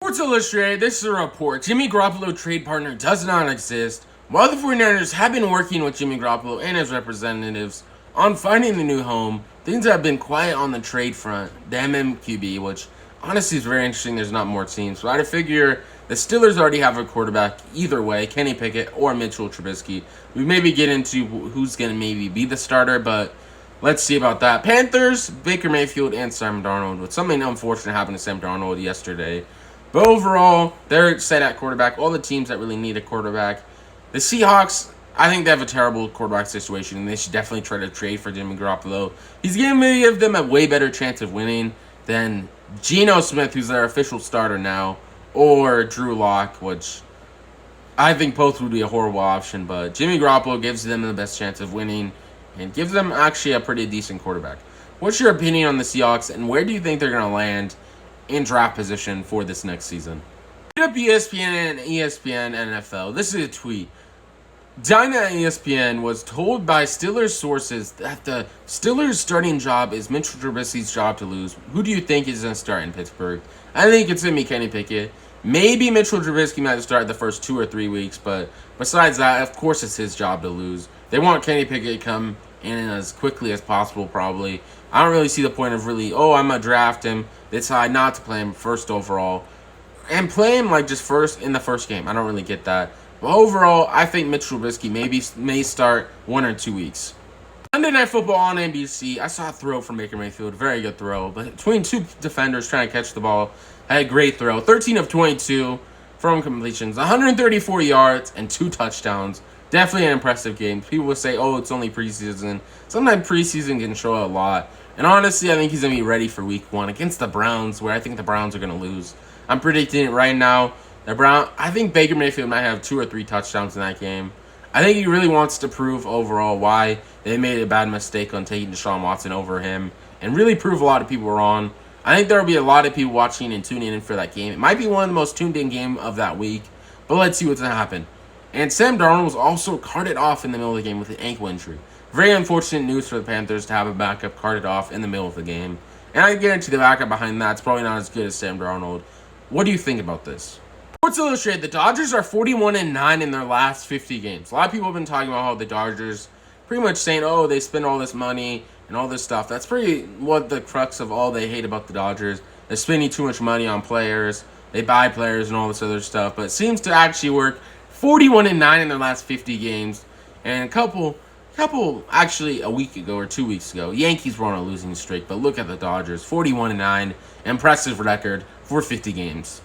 Sports Illustrated, this is a report. Jimmy Garoppolo trade partner does not exist. While the 49ers have been working with Jimmy Garoppolo and his representatives on finding a new home, things have been quiet on the trade front. The MMQB, which honestly is very interesting. There's not more teams. So I figure the Steelers already have a quarterback either way, Kenny Pickett or Mitchell Trubisky. We maybe get into who's going to maybe be the starter, but let's see about that. Panthers, Baker Mayfield, and Sam Darnold. With something unfortunate happened to Sam Darnold yesterday. But overall, they're set at quarterback. All the teams that really need a quarterback. The Seahawks, I think they have a terrible quarterback situation, and they should definitely try to trade for Jimmy Garoppolo. He's going to give them a way better chance of winning than Geno Smith, who's their official starter now, or Drew Lock, which I think both would be a horrible option. But Jimmy Garoppolo gives them the best chance of winning and gives them actually a pretty decent quarterback. What's your opinion on the Seahawks, and where do you think they're going to land in draft position for this next season? Hit up ESPN and ESPN NFL. This is a tweet. Dinah at ESPN was told by Steelers sources that the Steelers starting job is Mitchell Trubisky's job to lose. Who do you think is going to start in Pittsburgh? I think it's going to be Kenny Pickett. Maybe Mitchell Trubisky might start the first 2 or 3 weeks, but besides that, of course it's his job to lose. They want Kenny Pickett to come in as quickly as possible, probably. I don't really see the point of really, I'm going to draft him, decide not to play him first overall, and play him like just first in the first game. I don't really get that. But overall, I think Mitchell Trubisky may start 1 or 2 weeks. Monday Night Football on NBC, I saw a throw from Baker Mayfield, very good throw, but between two defenders trying to catch the ball, had a great throw. 13 of 22 from completions, 134 yards, and 2 touchdowns. Definitely an impressive game. People will say, it's only preseason. Sometimes preseason can show a lot. And honestly, I think he's going to be ready for week 1 against the Browns, where I think the Browns are going to lose. I'm predicting it right now. I think Baker Mayfield might have 2 or 3 touchdowns in that game. I think he really wants to prove overall why they made a bad mistake on taking Deshaun Watson over him and really prove a lot of people wrong. I think there will be a lot of people watching and tuning in for that game. It might be one of the most tuned in game of that week, but let's see what's going to happen. And Sam Darnold was also carted off in the middle of the game with an ankle injury. Very unfortunate news for the Panthers to have a backup carted off in the middle of the game. And I guarantee the backup behind that's probably not as good as Sam Darnold. What do you think about this? Sports Illustrated, the Dodgers are 41-9 in their last 50 games. A lot of people have been talking about how the Dodgers pretty much saying, they spend all this money and all this stuff. That's pretty what the crux of all they hate about the Dodgers. They're spending too much money on players. They buy players and all this other stuff. But it seems to actually work. 41-9 in their last 50 games. And a couple actually a week ago or 2 weeks ago, Yankees were on a losing streak. But look at the Dodgers, 41-9. Impressive record for 50 games.